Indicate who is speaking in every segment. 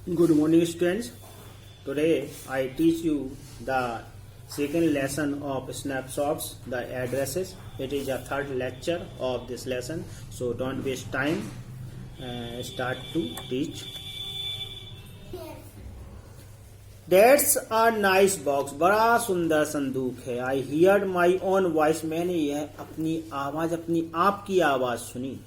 Speaker 1: Good morning, students. Today I teach you the second lesson of snapshots, the addresses. It is a third lecture of this lesson, so don't waste time. Start to teach. That's a nice box. बड़ा सुंदर संदूक है. I heard my own voice. मैंने यह अपनी आवाज, अपनी आप की आवाज सुनी.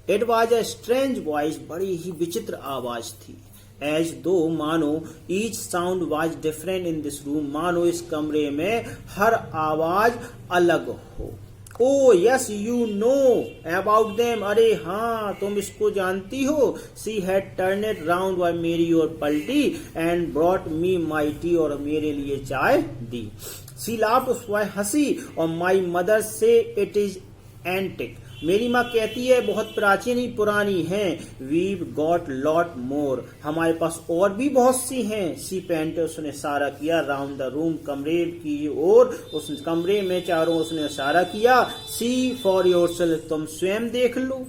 Speaker 1: It was a strange voice. बड़ी ही विचित्र आवाज थी. As though मानो each sound was different in this room. मानो इस कमरे में हर आवाज अलग हो. Oh yes, you know about them. अरे हाँ, तुम इसको जानती हो. She had turned it round वह मेरी ओर पलटी and brought me my tea और मेरे लिए चाय दी. She laughed वह हंसी और my mother say it is antique. मेरी माँ कहती है बहुत प्राचीन ही पुरानी हैं. We've got lot more. हमारे पास और भी बहुत सी हैं. She painted उसने इशारा किया round the room कमरे की ओर. उस कमरे में चारों उसने इशारा किया. See for yourself तुम स्वयं देख लो.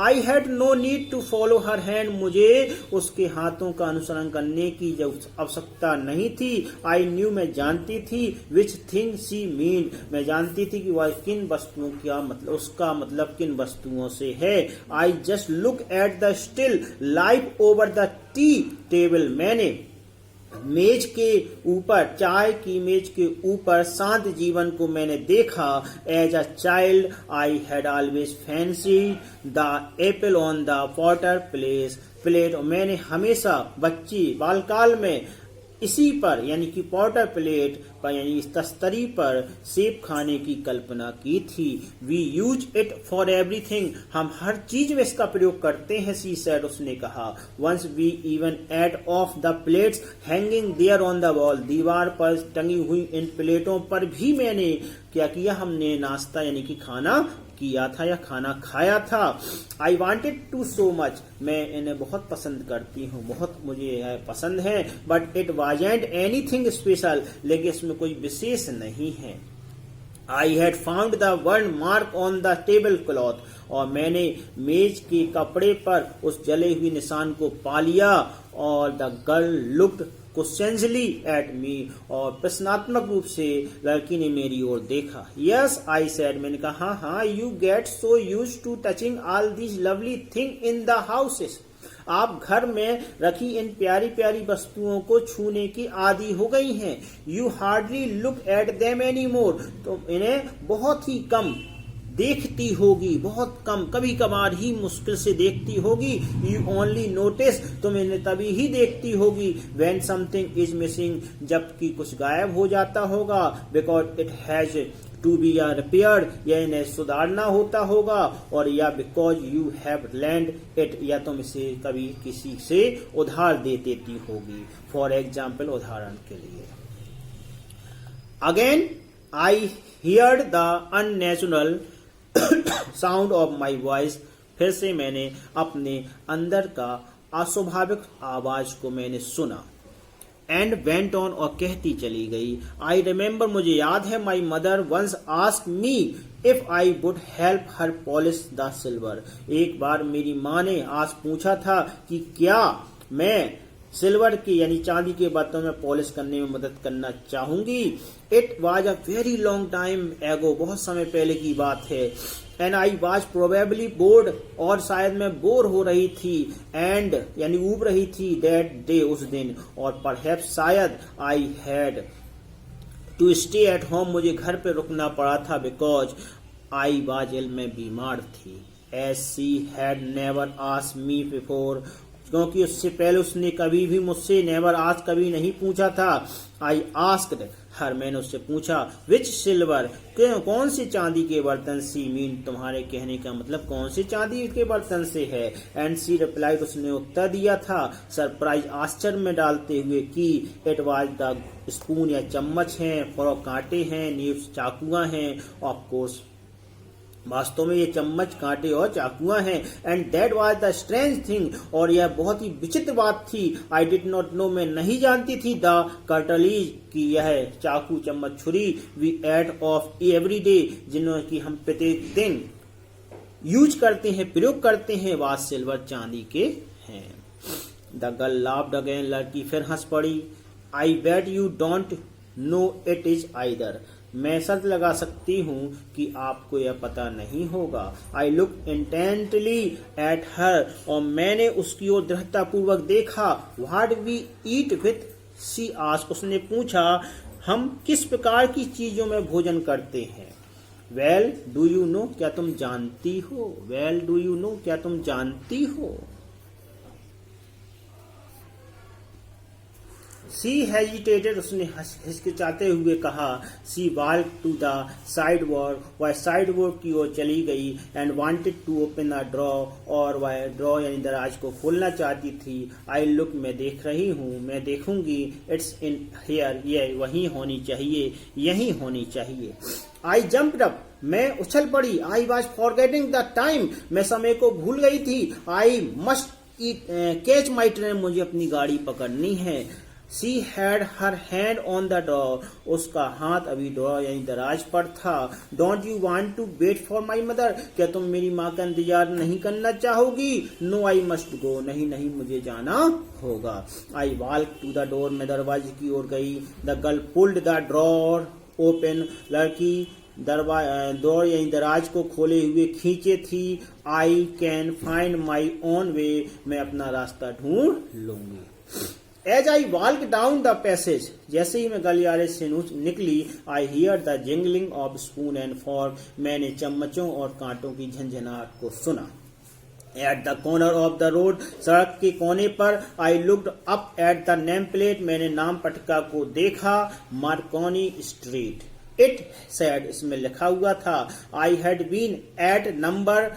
Speaker 1: I had no need to follow her hand. मुझे उसके हाथों का अनुसरण करने की आवश्यकता नहीं थी. I knew मैं जानती थी which thing she meant. मैं जानती थी कि वह किन वस्तुओं का मतलब उसका मतलब किन वस्तुओं से है. I just look at the still life over the tea table. मैंने मेज के ऊपर चाय की मेज के ऊपर शांत जीवन को मैंने देखा. As a child I had always fancied the apple on the potter plate. मैंने हमेशा बच्ची बालकाल में इसी पर यानी कि पॉटर प्लेट पर यानी इस तस्तरी पर सेब खाने की कल्पना की थी. We use it for everything. हम हर चीज में इसका प्रयोग करते हैं. सी सेड उसने कहा. Once we even ate off the plates hanging there on the wall. दीवार पर टंगी हुई इन प्लेटों पर भी मैंने क्या किया, हमने नाश्ता यानी कि खाना किया था या खाना खाया था. I wanted to so much. मैं इन्हें बहुत पसंद करती हूँ, बहुत मुझे यह पसंद है. But it wasn't anything special. लेकिन इसमें कोई विशेष नहीं है. I had found the word mark on the table cloth. और मैंने मेज के कपड़े पर उस जले हुए निशान को पा लिया. और the girl looked questioningly at me. और प्रश्नात्मक रूप से लड़की ने मेरी ओर देखा. Yes I said. मैंने कहा हाँ. You get so used to touching all these lovely thing in the houses. आप घर में रखी इन प्यारी प्यारी वस्तुओं को छूने की आदी हो गई हैं. You hardly look at them any more. तो इन्हें बहुत ही कम देखती होगी, बहुत कम, कभी कभार ही मुश्किल से देखती होगी. You only notice. तुम इन्हें तभी ही देखती होगी. When something is missing. जबकि कुछ गायब हो जाता होगा. Because it has to be repaired. या इन्हें सुधारना होता होगा. और या because you have lend it. या तुम इसे कभी किसी से उधार दे देती होगी. फॉर एग्जाम्पल उदाहरण के लिए. Again I heard the unnatural sound of my voice. फिर से मैंने अपने अंदर का अस्वाभाविक आवाज को मैंने सुना. And went on. और कहती चली गई. I remember. मुझे याद है. My mother once asked me if I would help her polish the silver. एक बार मेरी माँ ने आज पूछा था कि क्या मैं सिल्वर की यानी चांदी के बर्तन में पॉलिश करने में मदद करना चाहूंगी. It was a very long time एगो. बहुत समय पहले की बात है. And I was probably board. और शायद मैं बोर हो रही थी. एंड यानी ऊब रही थी. दैट डे उस दिन. और परहैप्स शायद I had to stay at home. मुझे घर पे रुकना पड़ा था. Because I was ill. मैं बीमार थी. As she had never asked me before. क्योंकि उससे पहले उसने कभी भी मुझसे नेवर आज कभी नहीं पूछा था. I asked her. मैंने उससे पूछा. विच सिल्वर. कौन से चांदी के बर्तन. सी मीन. तुम्हारे कहने का मतलब कौन से चांदी के बर्तन से है. And she replied. उसने उत्तर दिया था सरप्राइज आश्चर्य में डालते हुए कि इट वाज द स्पून. या चम्मच हैं. फॉर कांटे हैं. नीव्स चाकुआ हैं. ऑफ कोर्स वास्तव में ये चम्मच कांटे और चाकुआ हैं. And that was the strange thing. और यह बहुत ही विचित्र बात थी. I did not know. मैं नहीं जानती थी. द कर्टलीज की यह चाकू चम्मच छुरी we ate off every day. जिन्होंने की हम प्रत्येक दिन यूज करते हैं, प्रयोग करते हैं, वाज सिल्वर चांदी के हैं. द गर्ल लाफ्ड अगेन, लड़की फिर हंस पड़ी। I bet you don't know it is either, मैं शर्त लगा सकती हूँ कि आपको यह पता नहीं होगा। I look intently at her, और मैंने उसकी ओर दृढ़तापूर्वक देखा। What we eat with, she asked, उसने पूछा हम किस प्रकार की चीजों में भोजन करते हैं। वेल डू यू नो, क्या तुम जानती हो। वेल डू यू नो, क्या तुम जानती हो। शी हेजिटेटेड, उसने हिचकिचाते हुए कहा। She walk to the sideboard, वह साइडबोर्ड की ओर चली गई। And wanted to open the draw, और वह ड्रॉ यानी दराज को खोलना चाहती थी। आई लुक, मैं देख रही हूँ, मैं देखूंगी। इट्स इन हियर, यह वहीं होनी चाहिए, यहीं होनी चाहिए। आई जम्प्ड अप, मैं उछल पड़ी। I was forgetting the time, मैं समय को भूल गई थी। I must catch my train, मुझे अपनी गाड़ी पकड़नी है। She had her hand on the door, उसका हाथ अभी डोर यानी दराज पर था। Don't you want to wait for my mother, क्या तुम मेरी माँ का इंतजार नहीं करना चाहोगी। नो आई मस्ट गो, नहीं नहीं मुझे जाना होगा। I walk to the door, मैं दरवाजे की ओर गई। The girl pulled the drawer open, लड़की डोर यानी दराज को खोले हुए खींचे थी। I can find my own way, मैं अपना रास्ता ढूंढ लूंगी। As I walk down the passage, जैसे ही मैं गलियारे से निकली, I hear the jingling of spoon and fork, मैंने चम्मचों और कांटों की झंझनाहट को सुना। At the corner of the road, सड़क के कोने पर, I looked up at the name plate, मैंने नाम पटका को देखा। मार्कोनी स्ट्रीट, इट सेड, इसमें लिखा हुआ था। I had been at number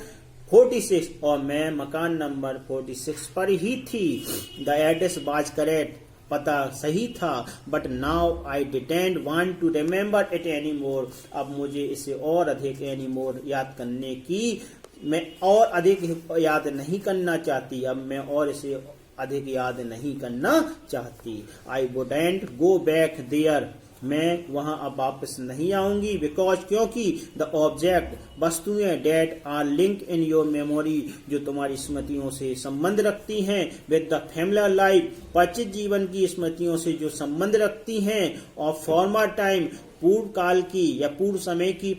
Speaker 1: 46, और मैं मकान नंबर 46 पर ही थी। द एड्रेस वाज करेक्ट, पता सही था। But now I didn't want to remember it any more, अब मुझे इसे और अधिक एनी मोर याद करने की, मैं और अधिक याद नहीं करना चाहती, अब मैं और इसे अधिक याद नहीं करना चाहती। I wouldn't go back there, मैं वहां अब वापस नहीं आऊंगी। बिकॉज, क्योंकि द ऑब्जेक्ट, वस्तुएं, that are link in your memory, जो तुम्हारी स्मृतियों से संबंध रखती हैं। विद द फैमिलियर लाइफ, परिचित जीवन की स्मृतियों से जो संबंध रखती हैं। ऑफ फॉर्मर टाइम, पूर्व काल की या पूर्व समय की,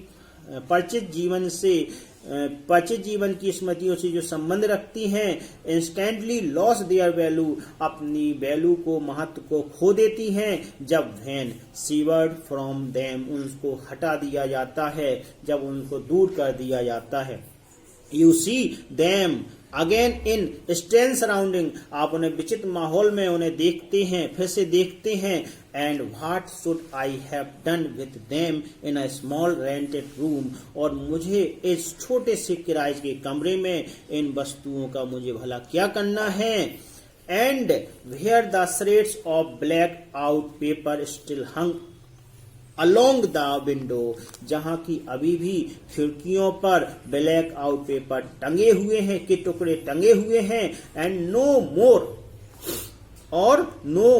Speaker 1: परिचित जीवन की स्मृतियों से जो संबंध रखती हैं। इंस्टेंटली लॉस देयर वैल्यू, अपनी वैल्यू को, महत्व को खो देती हैं। जब व्हेन सीवर्ड फ्रॉम देम, उनको हटा दिया जाता है, जब उनको दूर कर दिया जाता है। You see them again in strange surrounding, आप उन्हें विचित्र माहौल में उन्हें देखते हैं, फिर से देखते हैं। And what should I have done with them in a small rented room, और मुझे इस छोटे से किराए के कमरे में इन वस्तुओं का मुझे भला क्या करना है। And where the shreds of black out paper still hung along the window, जहां की अभी भी खिड़कियों पर ब्लैक आउट पेपर टंगे हुए हैं, के टुकड़े टंगे हुए हैं। And no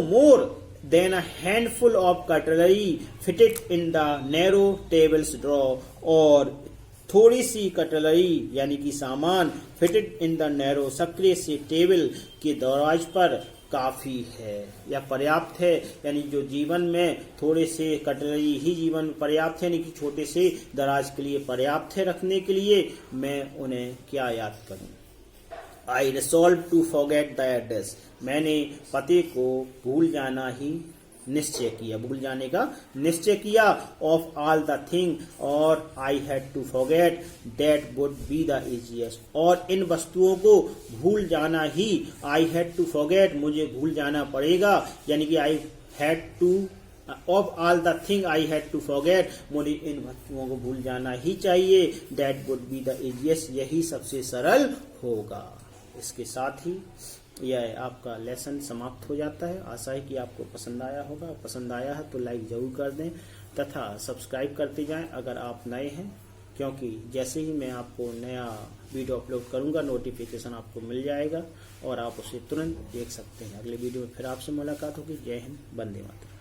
Speaker 1: more than a handful of cutlery fitted in the narrow tables draw, और थोड़ी सी कटलरी यानी कि सामान फिटेड इन द नैरो, सक्रिय से टेबल के दराज पर काफी है या पर्याप्त है। यानी जो जीवन में थोड़े से कटलरी ही जीवन पर्याप्त है, यानी कि छोटे से दराज के लिए पर्याप्त है रखने के लिए, मैं उन्हें क्या याद करूं। I resolve to forget the address, मैंने पते को भूल जाने का निश्चय किया। ऑफ ऑल द थिंग, और I had to forget, that would be the easiest, और इन वस्तुओं को भूल जाना ही, आई हैड टू फॉरगेट, मुझे भूल जाना पड़ेगा। यानी कि I had to, of all the thing I had to forget, मुझे इन वस्तुओं को भूल जाना ही चाहिए। That would be the easiest, यही सबसे सरल होगा। इसके साथ ही यह आपका लेसन समाप्त हो जाता है। आशा है कि आपको पसंद आया होगा। पसंद आया है तो लाइक जरूर कर दें तथा सब्सक्राइब करते जाएं अगर आप नए हैं, क्योंकि जैसे ही मैं आपको नया वीडियो अपलोड करूंगा नोटिफिकेशन आपको मिल जाएगा और आप उसे तुरंत देख सकते हैं। अगले वीडियो में फिर आपसे मुलाकात होगी। जय हिंद, वंदे मातरम।